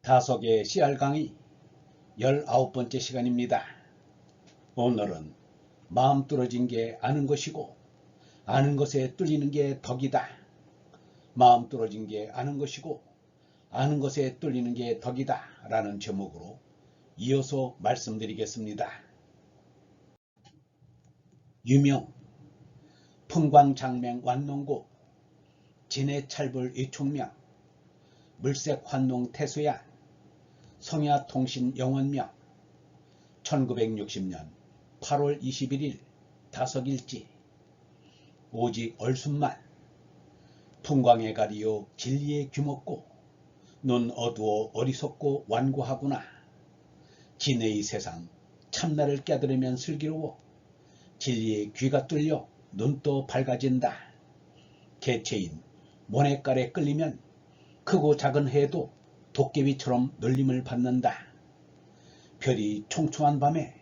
다속의 CR 강의 19번째 시간입니다. 오늘은 마음 뚫어진 게 아는 것이고 아는 것에 뚫리는 게 덕이다. 마음 뚫어진 게 아는 것이고 아는 것에 뚫리는 게 덕이다 라는 제목으로 이어서 말씀드리겠습니다. 유명 풍광장맹 완농고 진해찰불 이총명 물색환농 태수야 성야통신 영원명 1960년 8월 21일 다석일지 오직 얼순만 풍광에 가리요 진리의 규먹고 눈 어두워 어리석고 완고하구나. 진해의 세상 참나를 깨달으면 슬기로워 진리의 귀가 뚫려 눈도 밝아진다. 개체인 모래깔에 끌리면 크고 작은 해도 도깨비처럼 놀림을 받는다. 별이 총총한 밤에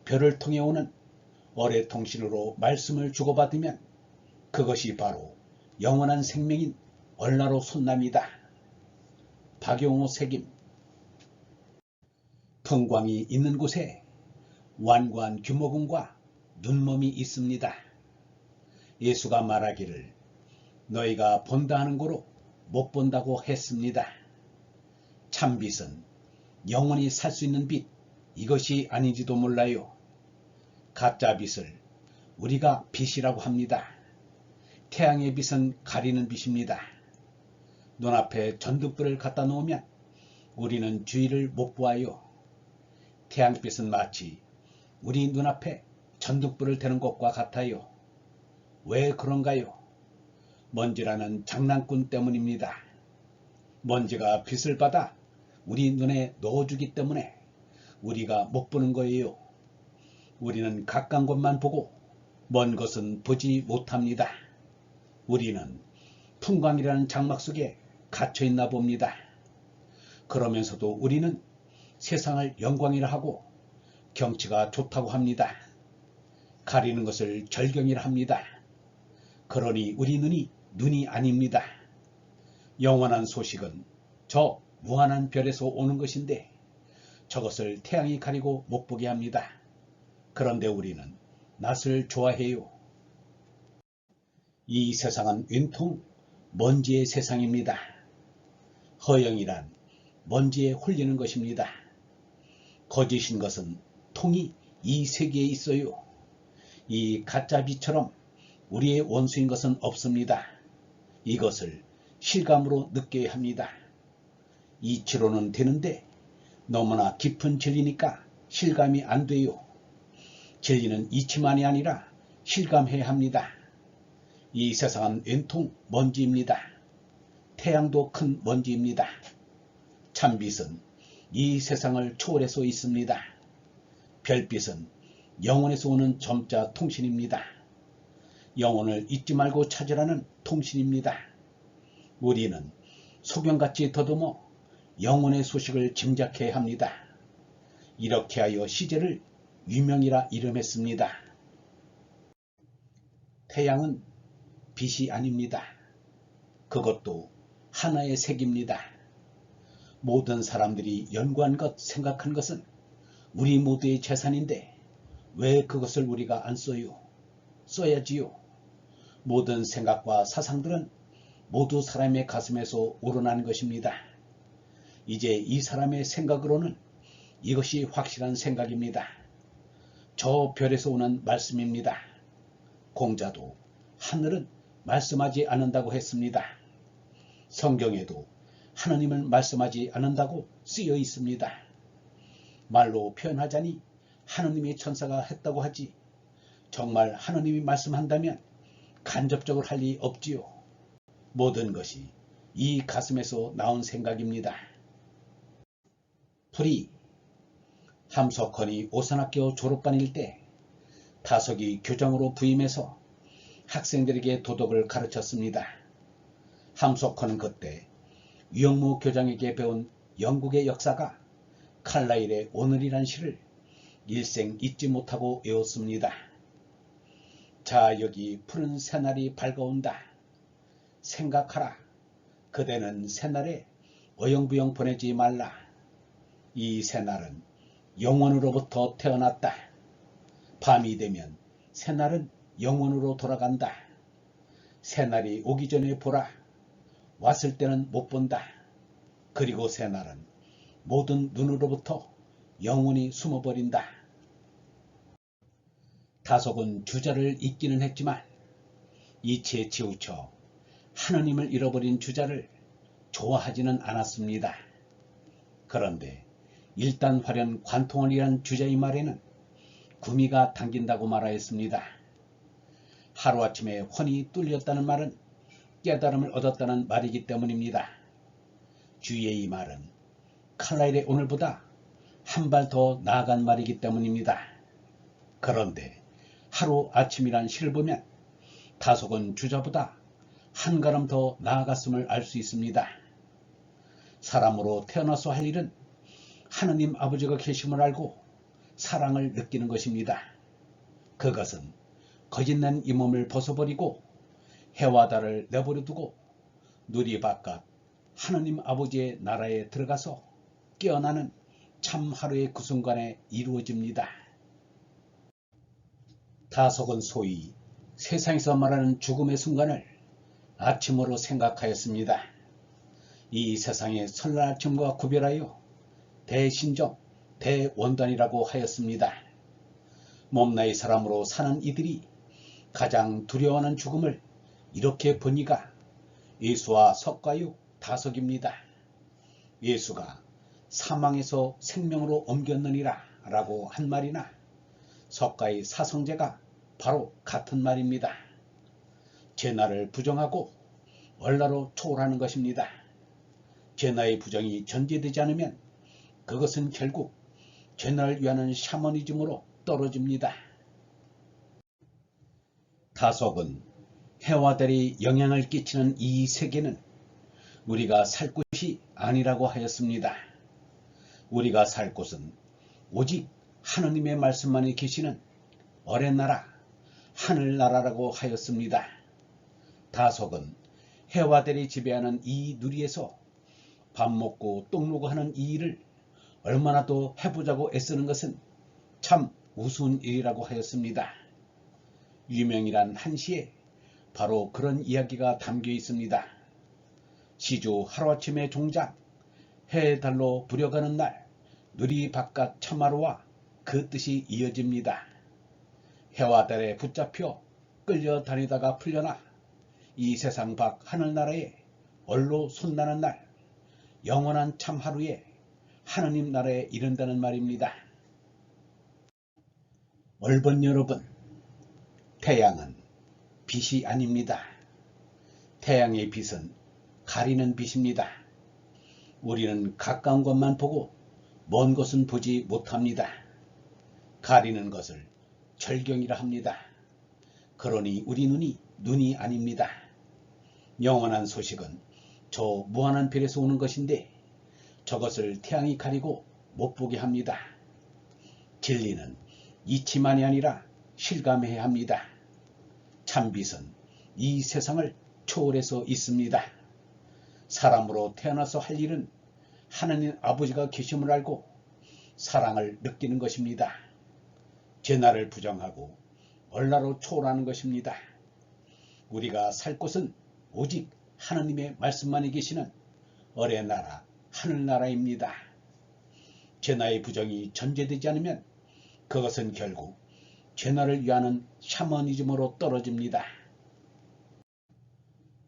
별을 통해 오는 어뢰통신으로 말씀을 주고받으면 그것이 바로 영원한 생명인 얼나로 손남이다. 박용호 색임. 풍광이 있는 곳에 완고한 규모금과 눈멈이 있습니다. 예수가 말하기를 너희가 본다 하는 고로 못 본다고 했습니다. 참빛은 영원히 살 수 있는 빛, 이것이 아닌지도 몰라요. 가짜 빛을 우리가 빛이라고 합니다. 태양의 빛은 가리는 빛입니다. 눈앞에 전등불을 갖다 놓으면 우리는 주위를 못 보아요. 태양빛은 마치 우리 눈앞에 전등불을 대는 것과 같아요. 왜 그런가요? 먼지라는 장난꾼 때문입니다. 먼지가 빛을 받아 우리 눈에 넣어주기 때문에 우리가 못 보는 거예요. 우리는 가까운 것만 보고 먼 것은 보지 못합니다. 우리는 풍광이라는 장막 속에 갇혀있나 봅니다. 그러면서도 우리는 세상을 영광이라 하고 경치가 좋다고 합니다. 가리는 것을 절경이라 합니다. 그러니 우리 눈이 아닙니다. 영원한 소식은 저 무한한 별에서 오는 것인데 저것을 태양이 가리고 못 보게 합니다. 그런데 우리는 낯을 좋아해요. 이 세상은 윈통 먼지의 세상입니다. 허영이란 먼지에 홀리는 것입니다. 거짓인 것은 통이 이 세계에 있어요. 이 가짜비처럼 우리의 원수인 것은 없습니다. 이것을 실감으로 느껴야 합니다. 이치로는 되는데 너무나 깊은 진리니까 실감이 안 돼요. 진리는 이치만이 아니라 실감해야 합니다. 이 세상은 왼통 먼지입니다. 태양도 큰 먼지입니다. 참빛은 이 세상을 초월해서 있습니다. 별빛은 영원에서 오는 점자 통신입니다. 영혼을 잊지 말고 찾으라는 통신입니다. 우리는 소경같이 더듬어 영혼의 소식을 짐작해야 합니다. 이렇게 하여 시제를 유명이라 이름했습니다. 태양은 빛이 아닙니다. 그것도 하나의 색입니다. 모든 사람들이 연구한 것, 생각한 것은 우리 모두의 재산인데 왜 그것을 우리가 안 써요? 써야지요. 모든 생각과 사상들은 모두 사람의 가슴에서 우러난 것입니다. 이제 이 사람의 생각으로는 이것이 확실한 생각입니다. 저 별에서 오는 말씀입니다. 공자도 하늘은 말씀하지 않는다고 했습니다. 성경에도 하나님을 말씀하지 않는다고 쓰여 있습니다. 말로 표현하자니 하나님의 천사가 했다고 하지 정말 하나님이 말씀한다면 간접적으로 할 리 없지요. 모든 것이 이 가슴에서 나온 생각입니다. 풀이 함석헌이 오산학교 졸업반일 때 다석이 교장으로 부임해서 학생들에게 도덕을 가르쳤습니다. 함석헌은 그때 유영무 교장에게 배운 영국의 역사가 칼라일의 오늘이란 시를 일생 잊지 못하고 외웠습니다. 자, 여기 푸른 새날이 밝아온다. 생각하라. 그대는 새날에 어영부영 보내지 말라. 이 새날은 영원으로부터 태어났다. 밤이 되면 새날은 영원으로 돌아간다. 새날이 오기 전에 보라. 왔을 때는 못 본다. 그리고 새날은 모든 눈으로부터 영원히 숨어버린다. 다속은 주자를 잊기는 했지만 이치에 치우쳐 하느님을 잃어버린 주자를 좋아하지는 않았습니다. 그런데 일단화련 관통을 일한 주자의 말에는 구미가 당긴다고 말하였습니다. 하루아침에 혼이 뚫렸다는 말은 깨달음을 얻었다는 말이기 때문입니다. 주의 이 말은 칼날의 오늘보다 한 발 더 나아간 말이기 때문입니다. 그런데 하루아침이란 시를 보면 다속은 주자보다 한 걸음 더 나아갔음을 알 수 있습니다. 사람으로 태어나서 할 일은 하느님 아버지가 계심을 알고 사랑을 느끼는 것입니다. 그것은 거짓난 이 몸을 벗어버리고 해와 달을 내버려 두고 누리 바깥 하느님 아버지의 나라에 들어가서 깨어나는 참 하루의 그 순간에 이루어집니다. 다속은 소위 세상에서 말하는 죽음의 순간을 아침으로 생각하였습니다. 이 세상의 설날 아침과 구별하여 대신정, 대원단이라고 하였습니다. 몸나이 사람으로 사는 이들이 가장 두려워하는 죽음을 이렇게 보니가 예수와 석가육 다속입니다. 예수가 사망에서 생명으로 옮겼느니라 라고 한 말이나 석가의 사성제가 바로 같은 말입니다. 제나를 부정하고 얼라로 초월하는 것입니다. 제나의 부정이 전제되지 않으면 그것은 결국 제나를 위하는 샤머니즘으로 떨어집니다. 다속은 해와 달이 영향을 끼치는 이 세계는 우리가 살 곳이 아니라고 하였습니다. 우리가 살 곳은 오직 하느님의 말씀만이 계시는 어린 나라, 하늘나라라고 하였습니다. 다속은 해와 달이 지배하는 이 누리에서 밥 먹고 똥 누고 하는 이 일을 얼마나 더 해보자고 애쓰는 것은 참 우스운 일이라고 하였습니다. 유명이란 한 시에 바로 그런 이야기가 담겨 있습니다. 시조 하루아침에 종작, 해 달로 부려가는 날, 누리 바깥 참하루와 그 뜻이 이어집니다. 해와 달에 붙잡혀 끌려다니다가 풀려나 이 세상 밖 하늘나라에 얼로 손나는 날, 영원한 참하루에 하느님 나라에 이른다는 말입니다. 얼번 여러분, 태양은 빛이 아닙니다. 태양의 빛은 가리는 빛입니다. 우리는 가까운 것만 보고 먼 것은 보지 못합니다. 가리는 것을 절경이라 합니다. 그러니 우리 눈이 아닙니다. 영원한 소식은 저 무한한 별에서 오는 것인데 저것을 태양이 가리고 못 보게 합니다. 진리는 이치만이 아니라 실감해야 합니다. 참빛은 이 세상을 초월해서 있습니다. 사람으로 태어나서 할 일은 하느님 아버지가 계심을 알고 사랑을 느끼는 것입니다. 제나를 부정하고 얼라로 초월하는 것입니다. 우리가 살 곳은 오직 하느님의 말씀만이 계시는 어린 나라, 하늘나라입니다. 제나의 부정이 전제되지 않으면 그것은 결국 제나를 위하는 샤머니즘으로 떨어집니다.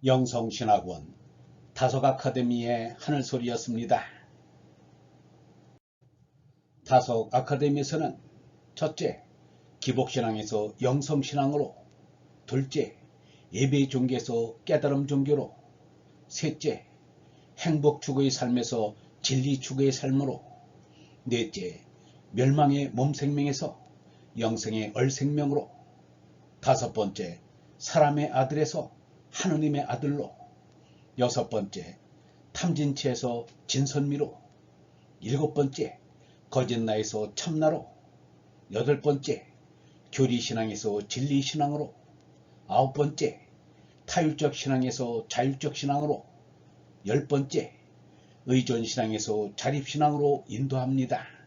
영성신학원 다속 아카데미의 하늘소리였습니다. 다속 아카데미에서는 첫째, 기복신앙에서 영성신앙으로, 둘째, 예배 종교에서 깨달음 종교로, 셋째, 행복 추구의 삶에서 진리 추구의 삶으로, 넷째, 멸망의 몸생명에서 영생의 얼생명으로, 다섯 번째, 사람의 아들에서 하느님의 아들로, 여섯 번째, 탐진치에서 진선미로, 일곱 번째, 거짓나에서 참나로, 여덟 번째, 교리신앙에서 진리신앙으로, 아홉 번째, 타율적 신앙에서 자율적 신앙으로, 열 번째, 의존신앙에서 자립신앙으로 인도합니다.